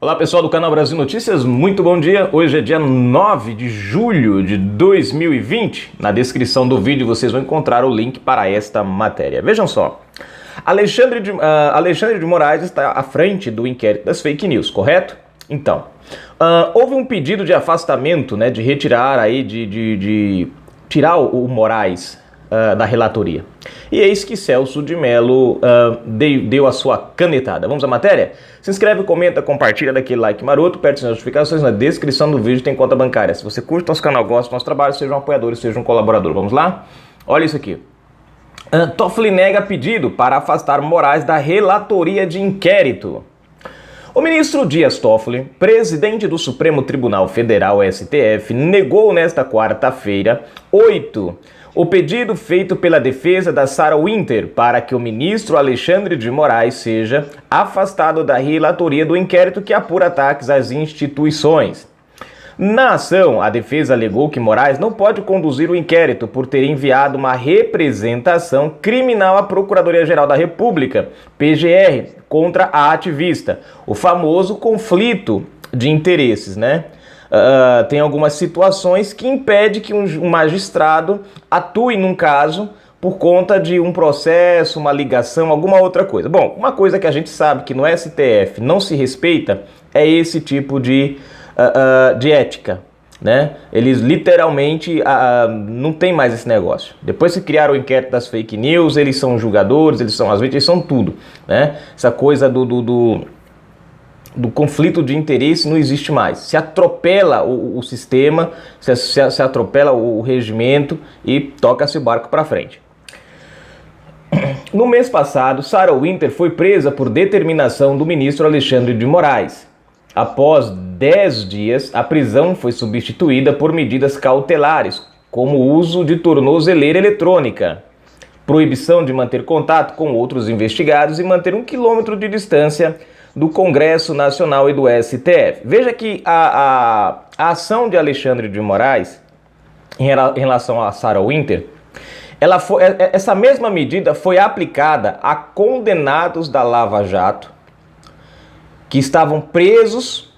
Olá pessoal do canal Brasil Notícias, muito bom dia. Hoje é dia 9 de julho de 2020. Na descrição do vídeo vocês vão encontrar o link para esta matéria. Vejam só, Alexandre de Moraes está à frente do inquérito das fake news, correto? Então, houve um pedido de afastamento, né, de retirar aí, de tirar o Moraes da relatoria. E eis que Celso de Mello deu a sua canetada. Vamos à matéria? Se inscreve, comenta, compartilha, dá aquele like maroto, aperte as notificações, na descrição do vídeo tem conta bancária. Se você curte nosso canal, gosta do nosso trabalho, seja um apoiador, seja um colaborador. Vamos lá? Olha isso aqui. Toffoli nega pedido para afastar Moraes da relatoria de inquérito. O ministro Dias Toffoli, presidente do Supremo Tribunal Federal, STF, negou nesta quarta-feira, o pedido feito pela defesa da Sarah Winter para que o ministro Alexandre de Moraes seja afastado da relatoria do inquérito que apura ataques às instituições. Na ação, a defesa alegou que Moraes não pode conduzir o inquérito por ter enviado uma representação criminal à Procuradoria-Geral da República, PGR, contra a ativista, o famoso conflito de interesses, né? Tem algumas situações que impedem que um magistrado atue num caso por conta de um processo, uma ligação, alguma outra coisa. Bom, uma coisa que a gente sabe que no STF não se respeita é esse tipo de ética, né? Eles literalmente não tem mais esse negócio. Depois que criaram o inquérito das fake news, eles são julgadores, eles são as vítimas, eles são tudo, né? Essa coisa do conflito de interesse não existe mais. Se atropela o sistema, se atropela o regimento e toca-se o barco para frente. No mês passado, Sarah Winter foi presa por determinação do ministro Alexandre de Moraes. Após 10 dias, a prisão foi substituída por medidas cautelares, como o uso de tornozeleira eletrônica, proibição de manter contato com outros investigados e manter 1 quilômetro de distância do Congresso Nacional e do STF. Veja que a ação de Alexandre de Moraes em relação a Sarah Winter, essa mesma medida foi aplicada a condenados da Lava Jato que estavam presos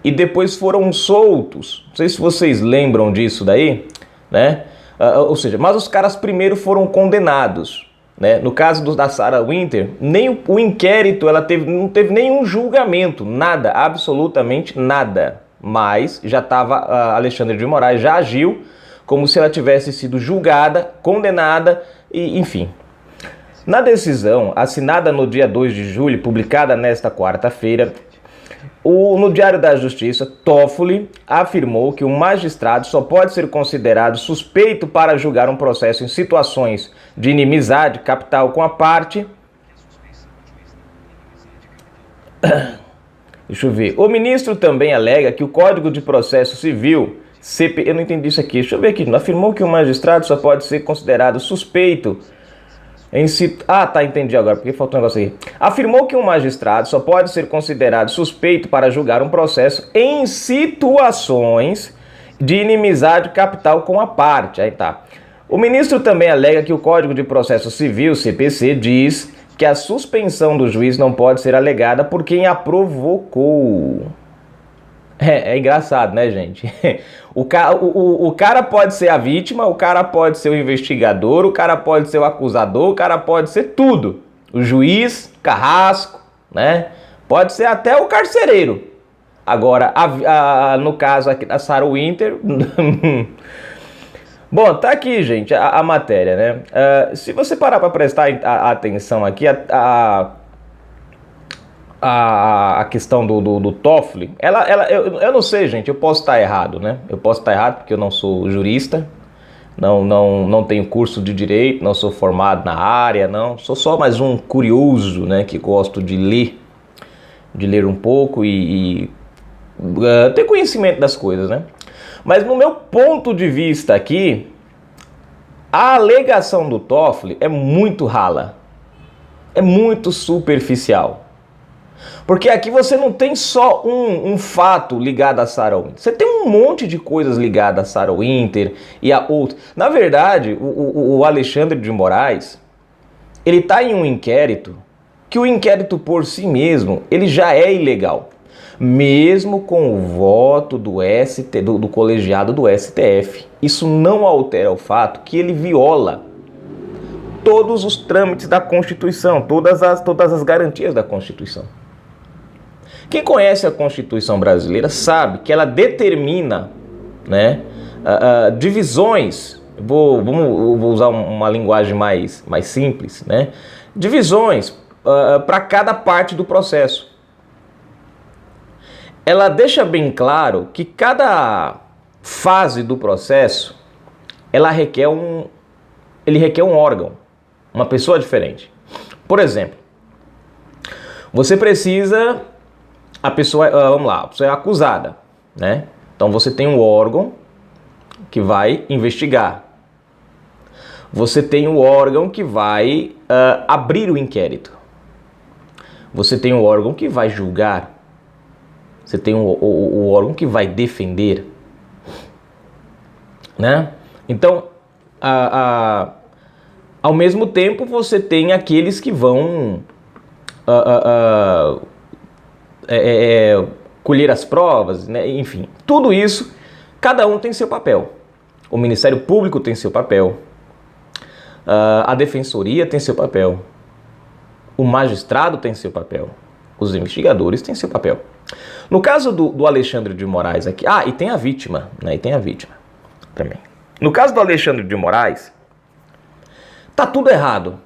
e depois foram soltos. Não sei se vocês lembram disso daí, né? Ou seja, mas os caras primeiro foram condenados. Né? No caso da Sarah Winter, nem o inquérito não teve nenhum julgamento, nada, absolutamente nada. Mas já estava, Alexandre de Moraes já agiu como se ela tivesse sido julgada, condenada, e enfim. Na decisão, assinada no dia 2 de julho, publicada nesta quarta-feira, no Diário da Justiça, Toffoli afirmou que o magistrado só pode ser considerado suspeito para julgar um processo em situações de inimizade capital com a parte. Deixa eu ver. O ministro também alega que o Código de Processo Civil, eu não entendi isso aqui. Deixa eu ver aqui. Afirmou que o magistrado só pode ser considerado suspeito entendi agora, porque faltou um negócio aí. Afirmou que um magistrado só pode ser considerado suspeito para julgar um processo em situações de inimizade capital com a parte. Aí tá. O ministro também alega que o Código de Processo Civil, CPC, diz que a suspensão do juiz não pode ser alegada por quem a provocou. É engraçado, né, gente? O cara pode ser a vítima, o cara pode ser o investigador, o cara pode ser o acusador, o cara pode ser tudo. O juiz, carrasco, né? Pode ser até o carcereiro. Agora, no caso aqui da Sarah Winter... Bom, tá aqui, gente, a matéria, né? Se você parar para prestar atenção aqui, a questão do Toffoli, eu não sei, gente, eu posso estar errado, né? Eu posso estar errado porque eu não sou jurista, não tenho curso de direito, não sou formado na área, não. Sou só mais um curioso, né, que gosto de ler um pouco e ter conhecimento das coisas, né? Mas no meu ponto de vista aqui, a alegação do Toffoli é muito rala, é muito superficial. Porque aqui você não tem só um fato ligado a Sarah Winter. Você tem um monte de coisas ligadas a Sarah Winter e a outras. Na verdade, o Alexandre de Moraes, ele está em um inquérito que o inquérito por si mesmo, ele já é ilegal. mesmo com o voto do colegiado do STF. Isso não altera o fato que ele viola todos os trâmites da Constituição, todas as garantias da Constituição. Quem conhece a Constituição brasileira sabe que ela determina, né, divisões, vou usar uma linguagem mais simples, né, divisões para cada parte do processo. Ela deixa bem claro que cada fase do processo ele requer um órgão, uma pessoa diferente. Por exemplo, você precisa, a pessoa é acusada, né? Então você tem um órgão que vai investigar. Você tem um órgão que vai abrir o inquérito. Você tem um órgão que vai julgar. Você tem o órgão que vai defender, né? Então, ao mesmo tempo, você tem aqueles que vão colher as provas, né? Enfim, tudo isso, cada um tem seu papel. O Ministério Público tem seu papel, a Defensoria tem seu papel, o magistrado tem seu papel, os investigadores têm seu papel. No caso do Alexandre de Moraes aqui, e tem a vítima, né? E tem a vítima também. No caso do Alexandre de Moraes, tá tudo errado.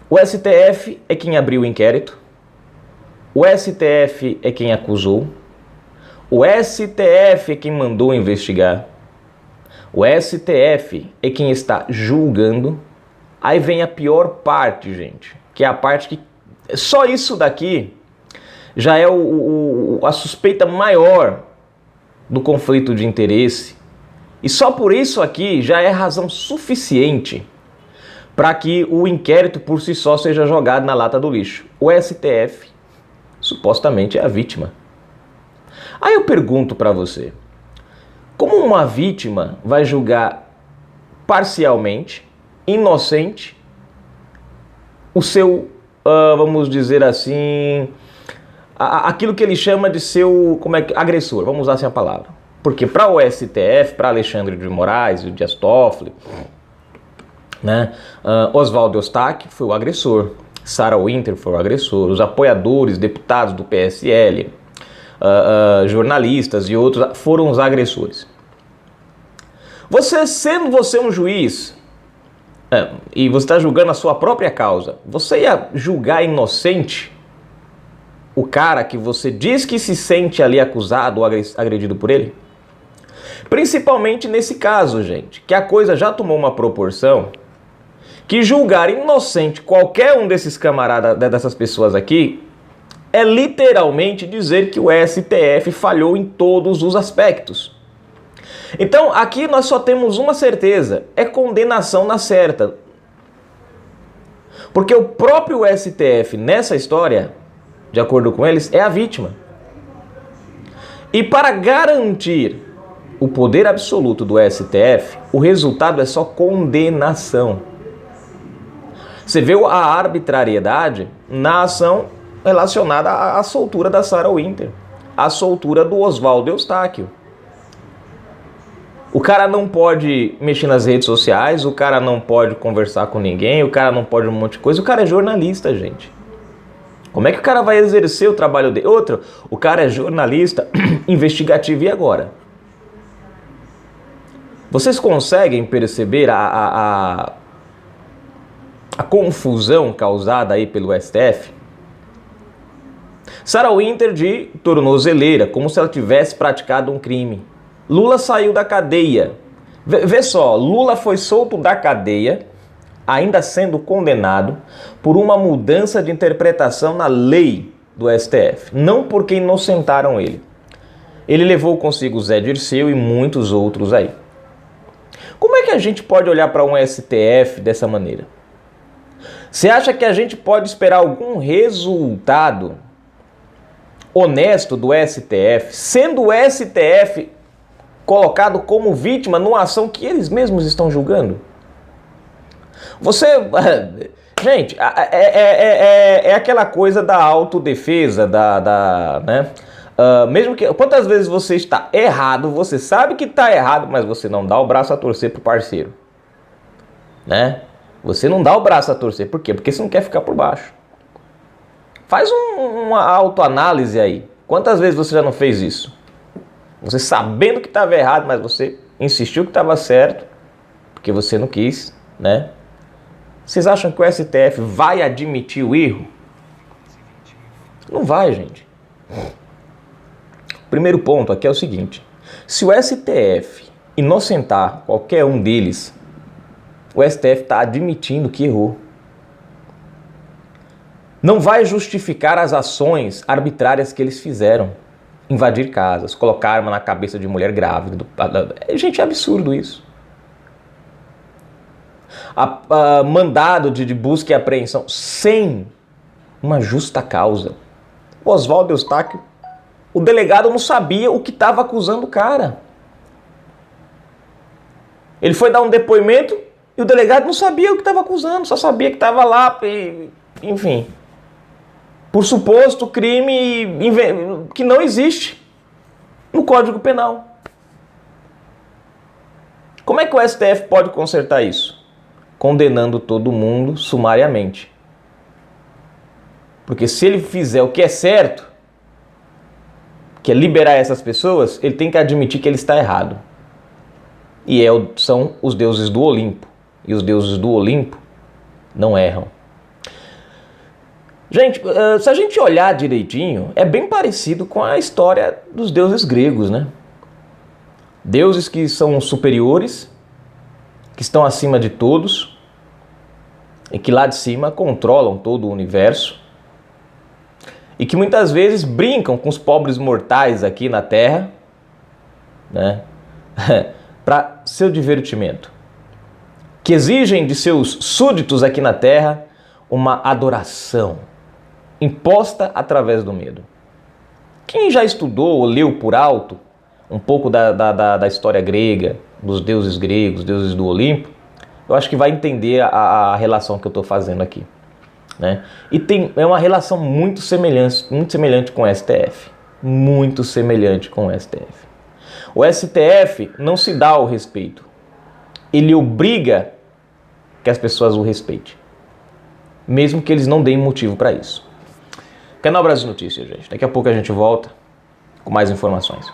O STF é quem abriu o inquérito, o STF é quem acusou, o STF é quem mandou investigar, o STF é quem está julgando. Aí vem a pior parte, gente, que é a parte que só isso daqui já é a suspeita maior do conflito de interesse. E só por isso aqui já é razão suficiente para que o inquérito por si só seja jogado na lata do lixo. O STF supostamente é a vítima. Aí eu pergunto para você, como uma vítima vai julgar parcialmente, inocente, o seu, vamos dizer assim, aquilo que ele chama de seu agressor, vamos usar assim a palavra. Porque para o STF, para Alexandre de Moraes, o Dias Toffoli, né, Oswaldo Eustáquio foi o agressor, Sarah Winter foi o agressor, os apoiadores, deputados do PSL, jornalistas e outros foram os agressores. Sendo você um juiz, e você está julgando a sua própria causa, você ia julgar inocente o cara que você diz que se sente ali acusado ou agredido por ele? Principalmente nesse caso, gente, que a coisa já tomou uma proporção que julgar inocente qualquer um desses camaradas, dessas pessoas aqui, é literalmente dizer que o STF falhou em todos os aspectos. Então, aqui nós só temos uma certeza, é condenação na certa. Porque o próprio STF, nessa história, de acordo com eles, é a vítima. E para garantir o poder absoluto do STF, o resultado é só condenação. Você vê a arbitrariedade na ação relacionada à soltura da Sarah Winter, à soltura do Oswaldo Eustáquio. O cara não pode mexer nas redes sociais, o cara não pode conversar com ninguém, o cara não pode um monte de coisa, o cara é jornalista, gente. Como é que o cara vai exercer o trabalho dele? Outro, o cara é jornalista investigativo, e agora? Vocês conseguem perceber a confusão causada aí pelo STF? Sarah Winter de tornozeleira, como se ela tivesse praticado um crime. Lula saiu da cadeia. Vê só, Lula foi solto da cadeia, ainda sendo condenado por uma mudança de interpretação na lei do STF. Não porque inocentaram ele. Ele levou consigo Zé Dirceu e muitos outros aí. Como é que a gente pode olhar para um STF dessa maneira? Você acha que a gente pode esperar algum resultado honesto do STF, sendo o STF colocado como vítima numa ação que eles mesmos estão julgando? Gente, é aquela coisa da autodefesa, né? Mesmo que... Quantas vezes você está errado, você sabe que está errado, mas você não dá o braço a torcer pro parceiro, né? Você não dá o braço a torcer. Por quê? Porque você não quer ficar por baixo. Faz uma autoanálise aí. Quantas vezes você já não fez isso? Você sabendo que estava errado, mas você insistiu que estava certo, porque você não quis, né? Vocês acham que o STF vai admitir o erro? Não vai, gente. Primeiro ponto aqui é o seguinte: se o STF inocentar qualquer um deles, o STF está admitindo que errou. Não vai justificar as ações arbitrárias que eles fizeram. Invadir casas, colocar arma na cabeça de mulher grávida. Gente, é absurdo isso. Mandado de busca e apreensão sem uma justa causa. O Oswaldo Eustáquio, o delegado não sabia o que estava acusando o cara. Ele foi dar um depoimento e o delegado não sabia o que estava acusando, só sabia que estava lá, enfim, por suposto crime que não existe no Código Penal. Como é que o STF pode consertar isso? Condenando todo mundo sumariamente. Porque se ele fizer o que é certo, que é liberar essas pessoas, ele tem que admitir que ele está errado. E são os deuses do Olimpo. E os deuses do Olimpo não erram. Gente, se a gente olhar direitinho, é bem parecido com a história dos deuses gregos, né? Deuses que são superiores, que estão acima de todos e que lá de cima controlam todo o universo e que muitas vezes brincam com os pobres mortais aqui na Terra, né? Para seu divertimento, que exigem de seus súditos aqui na Terra uma adoração imposta através do medo. Quem já estudou ou leu por alto um pouco da história grega, dos deuses gregos, deuses do Olimpo, eu acho que vai entender a relação que eu estou fazendo aqui, né? E é uma relação muito semelhante com o STF. Muito semelhante com o STF. O STF não se dá o respeito. Ele obriga que as pessoas o respeitem, mesmo que eles não deem motivo para isso. Canal Brasil Notícias, gente. Daqui a pouco a gente volta com mais informações.